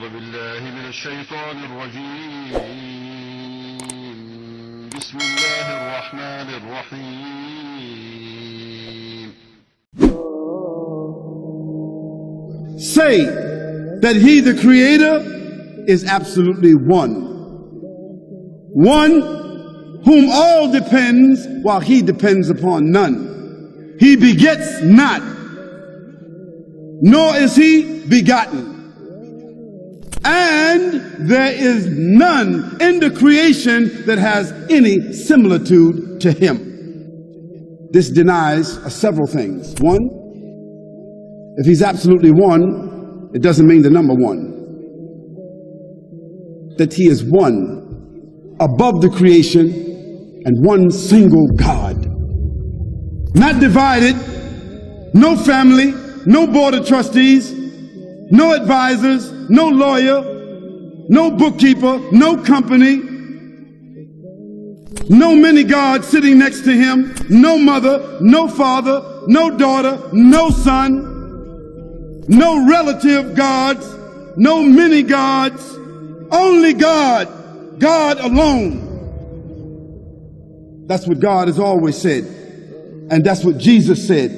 أعوذ بالله من الشيطان الرجيم بسم الله الرحمن الرحيم. Say that he, the creator, is absolutely one. One whom all depends while he depends upon none. He begets not, nor is he begotten. And there is none in the creation that has any similitude to him. This denies several things. One, if he's absolutely one, it doesn't mean the number one. That he is one, above the creation, and one single God. Not divided, no family, no board of trustees, no advisors, no lawyer, no bookkeeper, no company, no many gods sitting next to him, no mother, no father, no daughter, no son, no relative gods, no many gods, only God, God alone. That's what God has always said, and that's what Jesus said.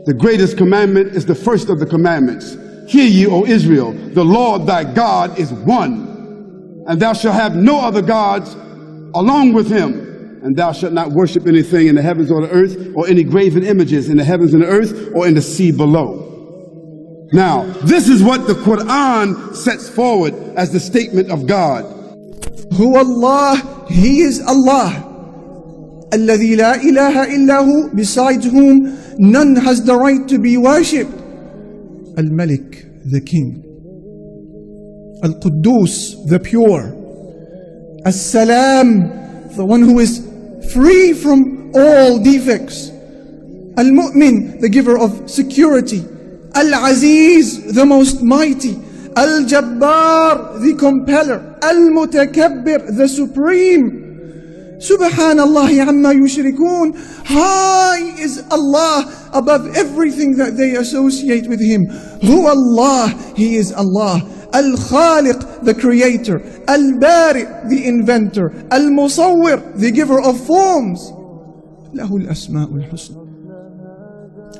The greatest commandment is the first of the commandments. Hear ye, O Israel, the Lord thy God is one, and thou shalt have no other gods along with him, and thou shalt not worship anything in the heavens or the earth, or any graven images in the heavens and the earth, or in the sea below. Now, this is what the Quran sets forward as the statement of God. Who Allah, He is Allah. الذي لا إله إلا هو, besides whom none has the right to be worshipped. Al-Malik, the King. Al-Quddus, the pure. As-Salam, the one who is free from all defects. Al-Mu'min, the giver of security. Al-Aziz, the most mighty. Al-Jabbar, the compeller. Al-Mutakabbir, the supreme. Subhanallah amma yushrikun. High is Allah above everything that they associate with him. Who Allah, he is Allah. Al-Khaliq, the creator. Al-Bari, the inventor. Al-Musawwir, the giver of forms. Lahul asma'ul husna.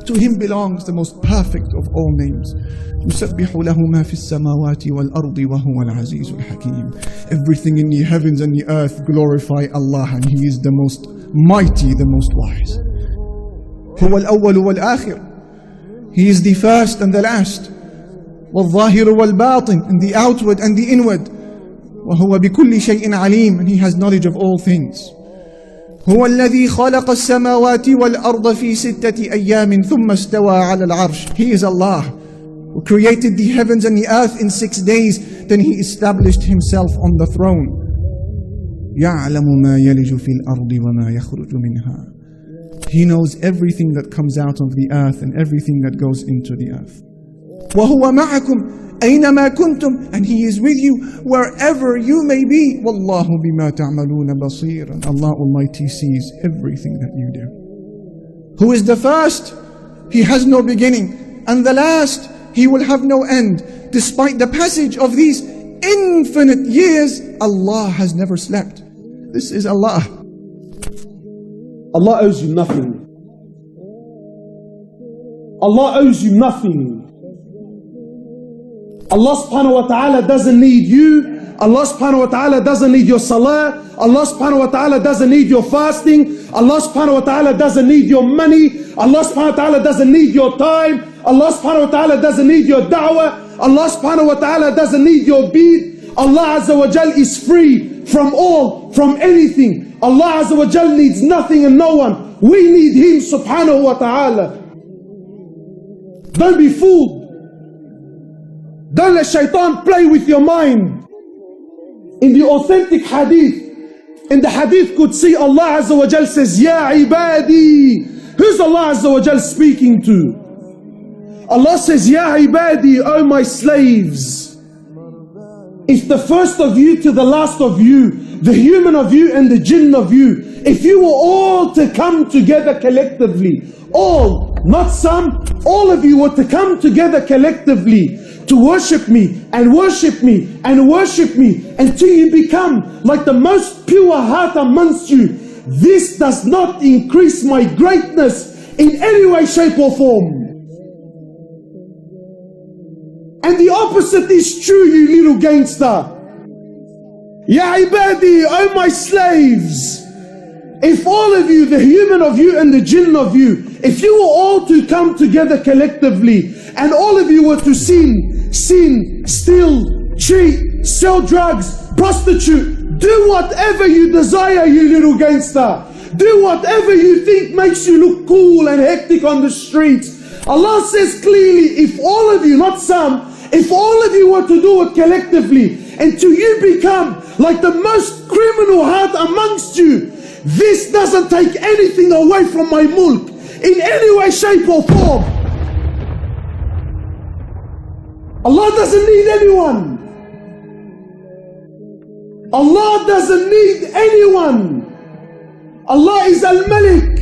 To him belongs the most perfect of all names. يُسَبِّحُ لَهُ مَا فِي السَّمَاوَاتِ وَالْأَرْضِ وَهُوَ الْعَزِيزُ الْحَكِيمُ. Everything in the heavens and the earth glorify Allah, and He is the most mighty, the most wise. هُوَ الْأَوَّلُ وَالْآخِرُ. He is the first and the last. وَالظَّاهِرُ وَالْبَاطِنُ, and the outward and the inward. وَهُوَ بِكُلِّ شَيْءٍ عَلِيمٌ, and He has knowledge of all things. هو الذي خلق السماوات والأرض في 6 أيام ثم استوى على العرش. He is Allah who created the heavens and the earth in 6 days, then He established Himself on the throne. يعلم ما يلج في الأرض وما يخرج منها. He knows everything that comes out of the earth and everything that goes into the earth. وهو معكم أينما كنتم, and He is with you wherever you may be. والله بما تعملون بصير, and Allah Almighty sees everything that you do. Who is the first? He has no beginning, and the last, He will have no end. Despite the passage of these infinite years, Allah has never slept. This is Allah. Allah owes you nothing. Allah owes you nothing. Allah subhanahu wa ta'ala doesn't need you. Allah subhanahu wa ta'ala doesn't need your salah. Allah subhanahu wa ta'ala doesn't need your fasting. Allah subhanahu wa ta'ala doesn't need your money. Allah subhanahu wa ta'ala doesn't need your time. Allah subhanahu wa ta'ala doesn't need your da'wah. Allah subhanahu wa ta'ala doesn't need your bead. Allah azza wa jal is free from all, from anything. Allah azza wa jal needs nothing and no one. We need Him subhanahu wa ta'ala. Don't be fooled. Don't let shaitan play with your mind. In the authentic hadith, in the hadith Qudsi, Allah Azza wa Jal says, Ya ibadi. Who's Allah Azza wa Jal speaking to? Allah says, Ya ibadi, O my slaves. If the first of you to the last of you, the human of you and the jinn of you, if you were all to come together collectively, all not some, all of you were to come together collectively to worship me and worship me and worship me until you become like the most pure heart amongst you, this does not increase my greatness in any way, shape or form. And the opposite is true, you little gangster. Ya ibadi, oh my slaves, if all of you, the human of you and the jinn of you, if you were all to come together collectively and all of you were to sin, steal, cheat, sell drugs, prostitute, do whatever you desire, you little gangster. Do whatever you think makes you look cool and hectic on the streets. Allah says clearly, if all of you, not some, if all of you were to do it collectively until you become like the most criminal heart amongst you, this doesn't take anything away from my mulk in any way, shape or form. Allah doesn't need anyone. Allah doesn't need anyone. Allah is Al-Malik.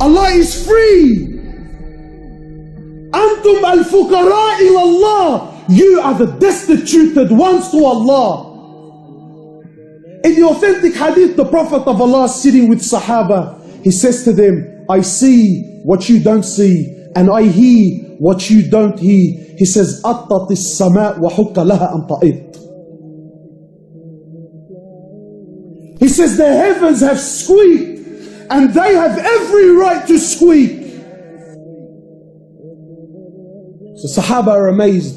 Allah is free. Antum al-fuqara ila Allah. You are the destituted ones to Allah. In the authentic hadith, the Prophet of Allah sitting with Sahaba, he says to them, I see what you don't see, and I hear what you don't hear. He says, أَطَّتِ السَّمَاء وَحُكَّ لَهَا أَن طَئِتْ. He says, the heavens have squeaked, and they have every right to squeak. So Sahaba are amazed.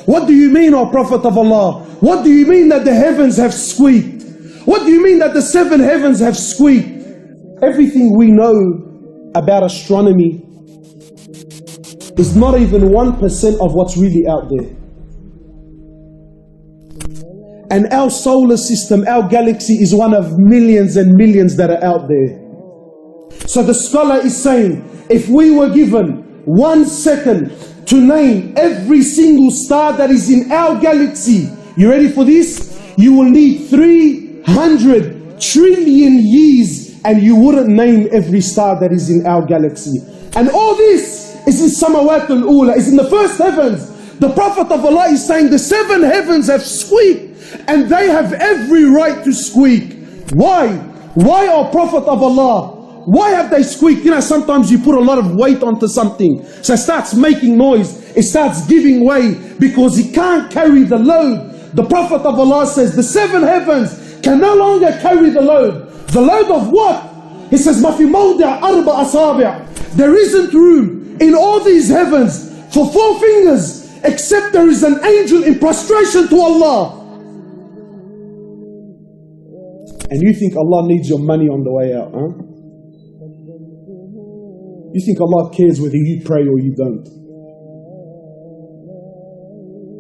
What do you mean, O Prophet of Allah? What do you mean that the heavens have squeaked? What do you mean that the 7 heavens have squeaked? Everything we know about astronomy is not even 1% of what's really out there. And our solar system, our galaxy is one of millions and millions that are out there. So the scholar is saying, if we were given 1 second to name every single star that is in our galaxy, you ready for this? You will need 300 trillion years and you wouldn't name every star that is in our galaxy. And all this is in Samawat al-Ula, is in the first heavens. The Prophet of Allah is saying the 7 heavens have squeaked and they have every right to squeak. Why? Why, O Prophet of Allah? Why have they squeaked? You know, sometimes you put a lot of weight onto something, so it starts making noise, it starts giving way because it can't carry the load. The Prophet of Allah says the 7 heavens can no longer carry the load. The load of what? He says, مَا فِي مَوْضِعَ أَرْبَ أَصَابِعَ. There isn't room in all these heavens for 4 fingers except there is an angel in prostration to Allah. And you think Allah needs your money on the way out, huh? You think Allah cares whether you pray or you don't?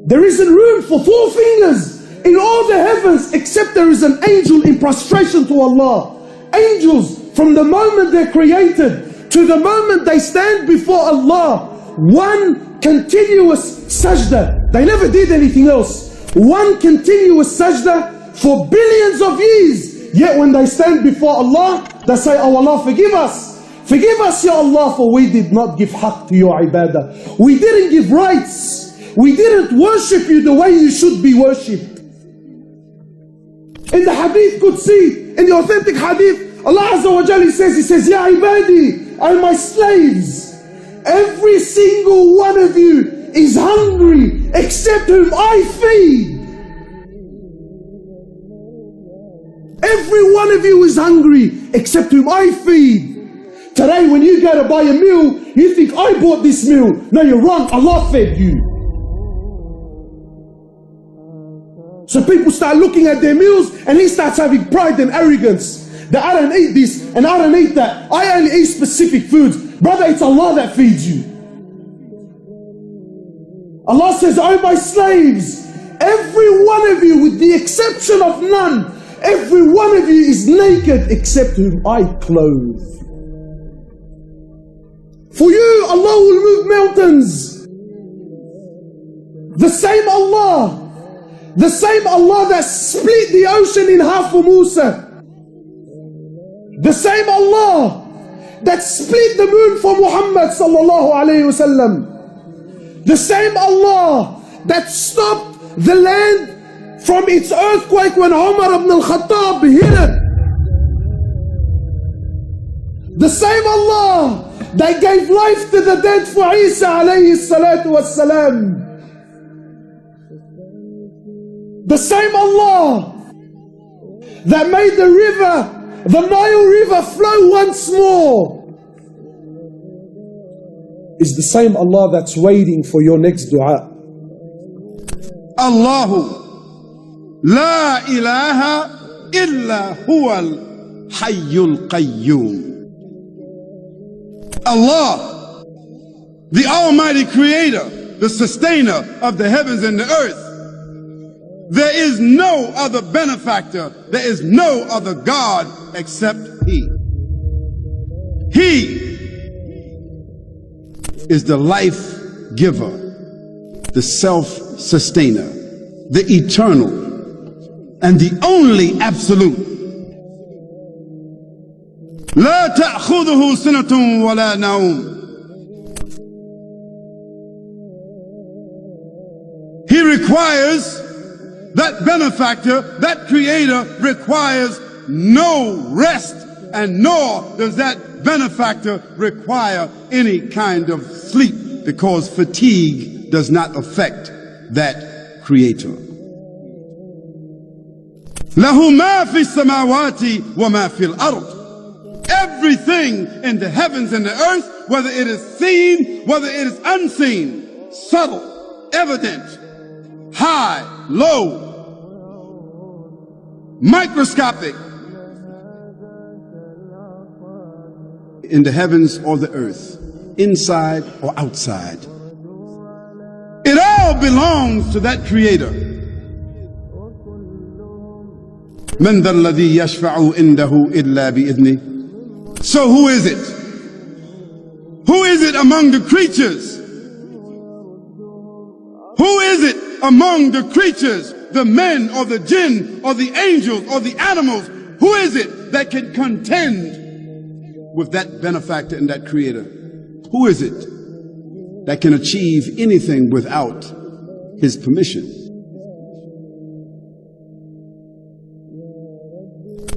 There isn't room for 4 fingers in all the heavens except there is an angel in prostration to Allah. Angels, from the moment they're created to the moment they stand before Allah, one continuous sajda. They never did anything else. One continuous sajda for billions of years. Yet when they stand before Allah, they say, oh Allah, forgive us. Forgive us, Ya Allah, for we did not give haqq to your ibadah. We didn't give rights. We didn't worship you the way you should be worshipped. In the hadith Qudsi, in the authentic hadith, Allah Azza wa Jalla says, Ya ibadi, O my slaves, every single one of you is hungry except whom I feed. Every one of you is hungry except whom I feed. Today when you go to buy a meal, you think, I bought this meal. No, you're wrong. Allah fed you. So people start looking at their meals and he starts having pride and arrogance. That I don't eat this and I don't eat that. I only eat specific foods. Brother, it's Allah that feeds you. Allah says, oh my slaves, every one of you with the exception of none, every one of you is naked except whom I clothe. For you, Allah will move mountains. The same Allah that split the ocean in half for Musa. The same Allah that split the moon for Muhammad sallallahu alayhi wasallam. The same Allah that stopped the land from its earthquake when Umar ibn al-Khattab hit it. The same Allah that gave life to the dead for Isa alayhi salatu wassalam. The same Allah that made the river, the Nile River, flow once more, is the same Allah that's waiting for your next dua. Allahu la ilaha illa huwal hayyul qayyum. Allah, the Almighty Creator, the Sustainer of the heavens and the earth. There is no other benefactor, there is no other God except He. He is the life giver, the self-sustainer, the eternal, and the only absolute. لا تأخذه سنة ولا نوم. He requires, that benefactor, that creator requires no rest, and nor does that benefactor require any kind of sleep, because fatigue does not affect that creator. له ما في السماوات وما في الأرض. Everything in the heavens and the earth, whether it is seen, whether it is unseen, subtle, evident, high, low, microscopic, in the heavens or the earth, inside or outside, it all belongs to that creator. من ذا الذي يشفع عنده إلا بإذنه. So who is it? Who is it among the creatures? Who is it among the creatures, the men or the jinn or the angels or the animals? Who is it that can contend with that benefactor and that creator? Who is it that can achieve anything without his permission?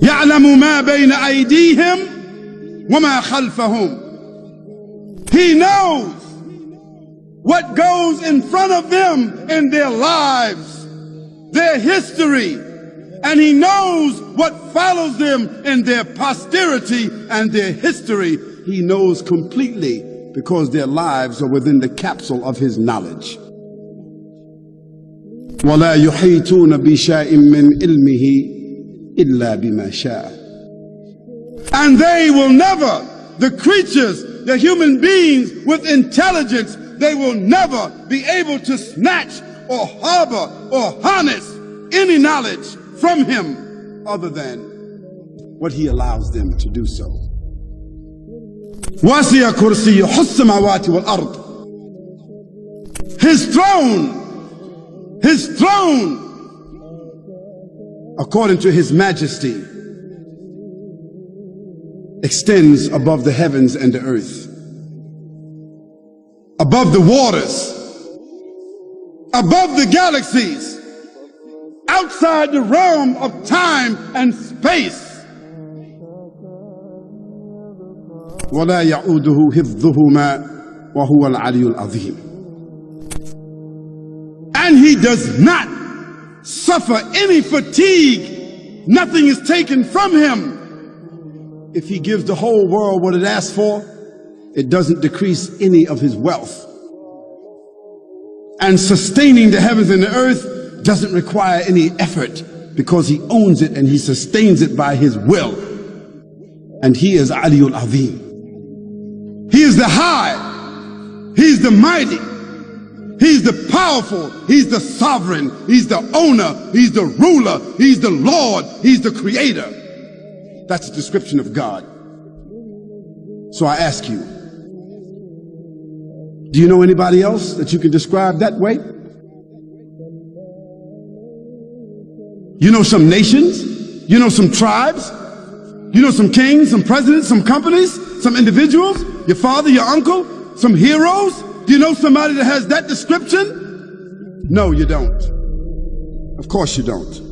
يعلم ما بين أيديهم وما خلفهم. He knows what goes in front of them in their lives, their history, and He knows what follows them in their posterity and their history. He knows completely, because their lives are within the capsule of His knowledge. ولا يحيطون بشيء من علمه إلا بما شاء. And they will never, the creatures, the human beings with intelligence, they will never be able to snatch or harbor or harness any knowledge from Him other than what He allows them to do so. وَسِعَ كُرْسِيُّهُ السَّمَاوَاتِ وَالْأَرْضِ. His throne, according to His majesty, extends above the heavens and the earth, above the waters, above the galaxies, outside the realm of time and space. ولا يعوده حفظهما وهو العلي العظيم. And He does not suffer any fatigue. Nothing is taken from Him. If He gives the whole world what it asks for, it doesn't decrease any of His wealth. And sustaining the heavens and the earth doesn't require any effort, because He owns it and He sustains it by His will. And He is Aliyul Azim. He is the high, He's the mighty, He's the powerful, He's the sovereign, He's the owner, He's the ruler, He's the Lord, He's the creator. That's a description of God. So I ask you, do you know anybody else that you can describe that way? You know some nations? You know some tribes? You know some kings, some presidents, some companies? Some individuals? Your father, your uncle? Some heroes? Do you know somebody that has that description? No, you don't. Of course you don't.